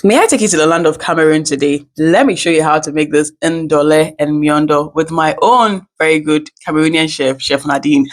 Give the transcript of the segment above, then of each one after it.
May I take you to the land of Cameroon today? Let me show you how to make this Ndole and Miondo with my own very good Cameroonian chef, Chef Nadine.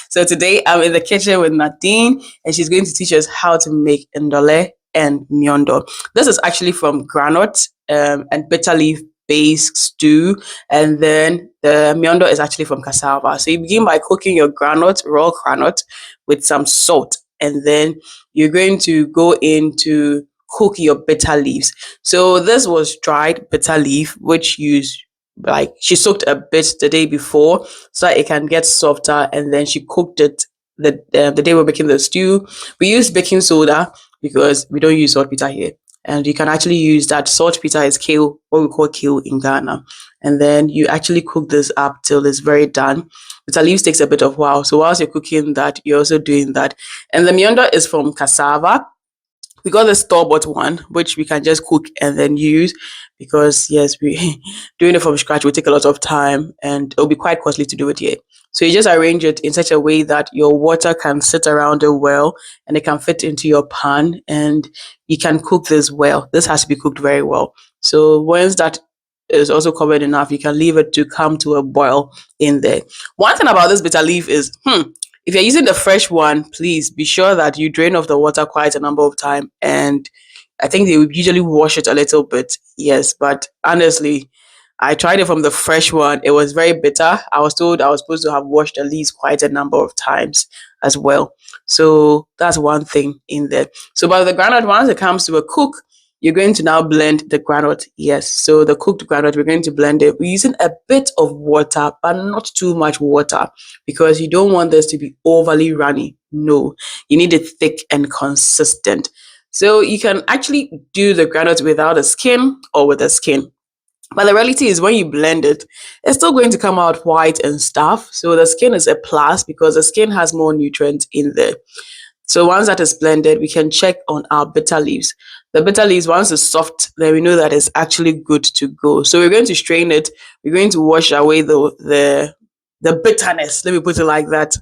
So today I'm in the kitchen with Nadine and she's going to teach us how to make Ndole and Miondo. This is actually from Groundnut and bitterleaf-based stew, and then the Miondo is actually from cassava. So you begin by cooking your groundnut, raw groundnut, with some salt, and then you're going to go into cook your bitter leaves. So this was dried bitter leaf, which she soaked a bit the day before so that it can get softer, and then she cooked it the day we're making the stew. We use baking soda because we don't use saltpeter here. And you can actually use that. Saltpeter is kale, what we call kale in Ghana. And then you actually cook this up till it's very done. Bitter leaves takes a bit of while. So whilst you're cooking that, you're also doing that. And the miondo is from cassava. We got the store-bought one, which we can just cook and then use, because yes, we doing it from scratch will take a lot of time and it'll be quite costly to do it here. So you just arrange it in such a way that your water can sit around it well and it can fit into your pan, and you can cook this well. This has to be cooked very well. So once that is also covered enough, you can leave it to come to a boil in there. One thing about this bitter leaf is, if you're using the fresh one, please be sure that you drain off the water quite a number of times. And I think they would usually wash it a little bit. Yes, but honestly, I tried it from the fresh one. It was very bitter. I was told I was supposed to have washed the leaves quite a number of times as well. So that's one thing in there. So by the granite, once it comes to a cook, you're going to now blend the granite. Yes, so the cooked granite, we're going to blend it. We're using a bit of water, but not too much water, because you don't want this to be overly runny. No, you need it thick and consistent. So you can actually do the granite without a skin or with a skin. But the reality is, when you blend it, it's still going to come out white and stuff. So the skin is a plus because the skin has more nutrients in there. So once that is blended, we can check on our bitter leaves. The bitter leaves, once it's soft, then we know that it's actually good to go. So we're going to strain it. We're going to wash away the bitterness. Let me put it like that.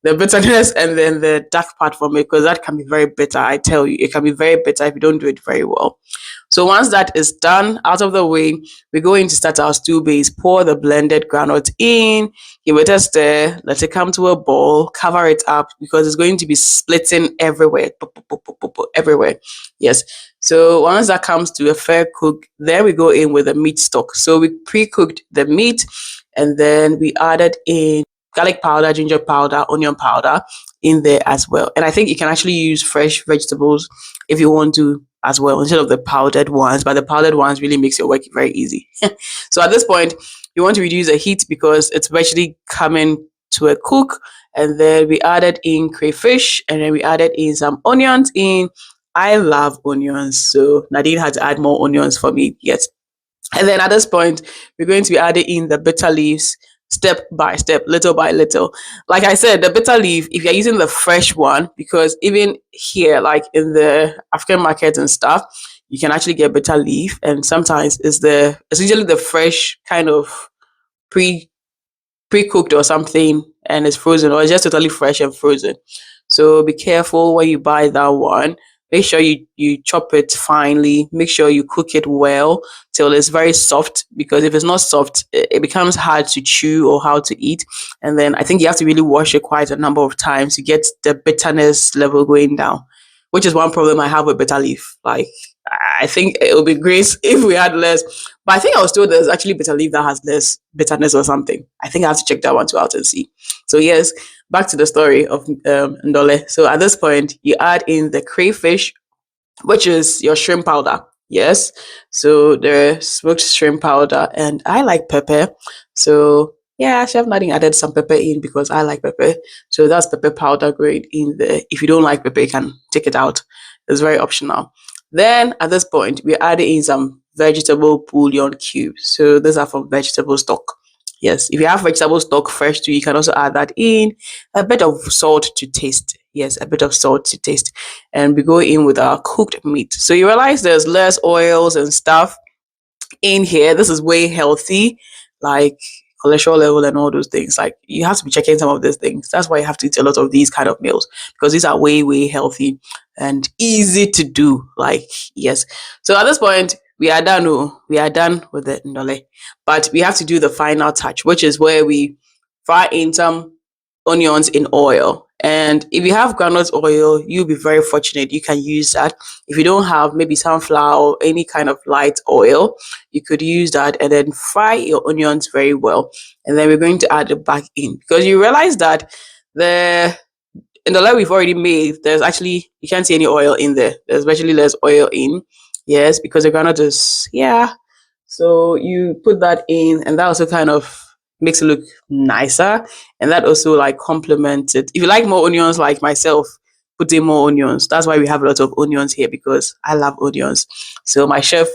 The bitterness and then the dark part from it, because that can be very bitter. I tell you, it can be very bitter if you don't do it very well. So once that is done, out of the way, we're going to start our stew base. Pour the blended groundnut in, give it a stir, let it come to a boil, cover it up because it's going to be splitting everywhere, everywhere. Yes. So once that comes to a fair cook, then we go in with the meat stock. So we pre-cooked the meat, and then we added in garlic powder, ginger powder, onion powder in there as well. And I think you can actually use fresh vegetables if you want to as well, instead of the powdered ones, but the powdered ones really makes your work very easy. So at this point, you want to reduce the heat because it's virtually coming to a cook. And then we added in crayfish, and then we added in some onions in. I love onions, so Nadine had to add more onions for me. Yes. And then at this point, we're going to be adding in the bitter leaves step by step, little by little. Like I said, the bitter leaf, if you're using the fresh one, because even here, like in the African market and stuff, you can actually get bitter leaf, and sometimes it's usually the fresh kind of pre pre-cooked or something and it's frozen, or it's just totally fresh and frozen. So be careful when you buy that one. Make sure you chop it finely. Make sure you cook it well till it's very soft, because if it's not soft, it becomes hard to chew or how to eat. And then I think you have to really wash it quite a number of times to get the bitterness level going down, which is one problem I have with bitter leaf. Like, I think it would be great if we had less, but I think I was told there's actually bitter leaf that has less bitterness or something. I think I have to check that one too out and see. So yes, back to the story of Ndole. So at this point, you add in the crayfish, which is your shrimp powder. Yes, so the smoked shrimp powder, and I like pepper. So yeah, Chef Nadine added some pepper in because I like pepper. So that's pepper powder going in there. If you don't like pepper, you can take it out. It's very optional. Then at this point, we add in some vegetable bouillon cubes. So these are from vegetable stock. Yes, if you have vegetable stock fresh too, you can also add that in. A bit of salt to taste. Yes, a bit of salt to taste. And we go in with our cooked meat. So you realize there's less oils and stuff in here. This is way healthy. Like, cholesterol level and all those things. Like you have to be checking some of these things. That's why you have to eat a lot of these kind of meals, because these are way, way healthy and easy to do. Like, yes. So at this point, we are done. Oh, we are done with the Ndole. But we have to do the final touch, which is where we fry in some onions in oil. And if you have groundnut oil, you'll be very fortunate. You can use that. If you don't have maybe sunflower or any kind of light oil, you could use that and then fry your onions very well. And then we're going to add it back in, because you realize that the in the layer we've already made, there's actually, you can't see any oil in there. There's virtually less oil in. Yes, because the groundnut is, yeah. So you put that in, and that also kind of makes it look nicer. And that also like complements it. If you like more onions like myself, put in more onions. That's why we have a lot of onions here, because I love onions. So my chef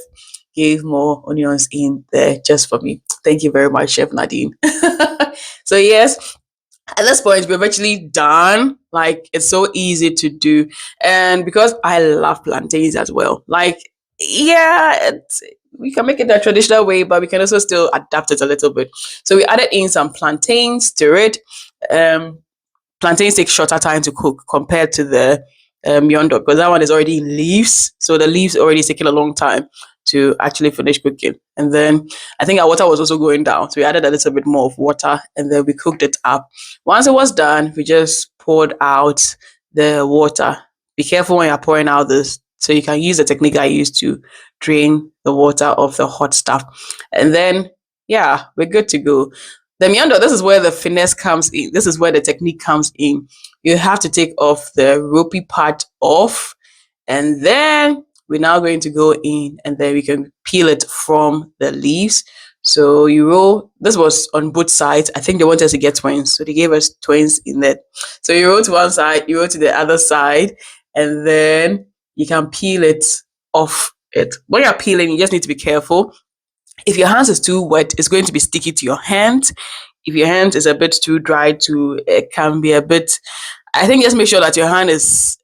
gave more onions in there just for me. Thank you very much, Chef Nadine. So yes, at this point we're virtually done. Like, it's so easy to do. And because I love plantains as well, like, yeah, we can make it the traditional way, but we can also still adapt it a little bit. So we added in some plantains to it. um Plantains take shorter time to cook compared to the Miondo, because that one is already in leaves. So the leaves already taking a long time to actually finish cooking. And then I think our water was also going down. So we added a little bit more of water, and then we cooked it up. Once it was done, we just poured out the water. Be careful when you're pouring out this. So you can use the technique I used to drain the water of the hot stuff. And then, yeah, we're good to go. The Miondo, this is where the finesse comes in. This is where the technique comes in. You have to take off the ropey part off, and then we're now going to go in, and then we can peel it from the leaves. So you roll, this was on both sides. I think they wanted us to get twins, so they gave us twins in that. So you roll to one side, you roll to the other side, and then you can peel it off it. When you're peeling, you just need to be careful. If your hands is too wet, it's going to be sticky to your hand. If your hand is a bit too dry, to it can be a bit. I think just make sure that your hand is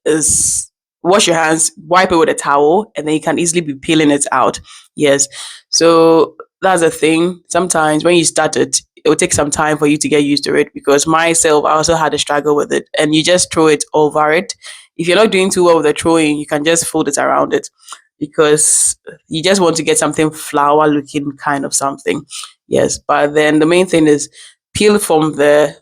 wash your hands, wipe it with a towel, and then you can easily be peeling it out. Yes. So that's the thing. Sometimes when you start it, it will take some time for you to get used to it, because myself, I also had a struggle with it. And you just throw it over it. If you're not doing too well with the throwing, you can just fold it around it, because you just want to get something flower looking kind of something. Yes. But then the main thing is peel from the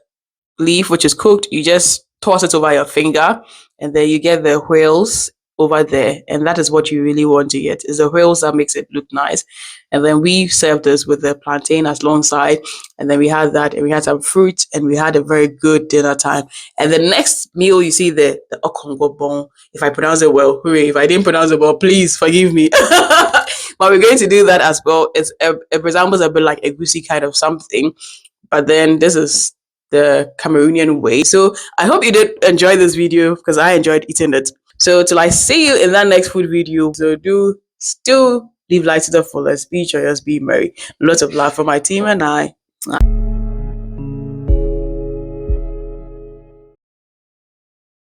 leaf which is cooked. You just toss it over your finger, and then you get the wheels over there, and that is what you really want to get, is the wheels that makes it look nice. And then we served this with the plantain as alongside, and then we had that, and we had some fruit, and we had a very good dinner time. And the next meal, you see the okongo bon. If I pronounce it well, hooray. If I didn't pronounce it well, please forgive me. But we're going to do that as well. It resembles a bit like a goosey kind of something, but then this is the Cameroonian way. So I hope you did enjoy this video, because I enjoyed eating it. So till I see you in that next food video, so do still live life to the fullest, be joyous, be merry. Lots of love from my team and I.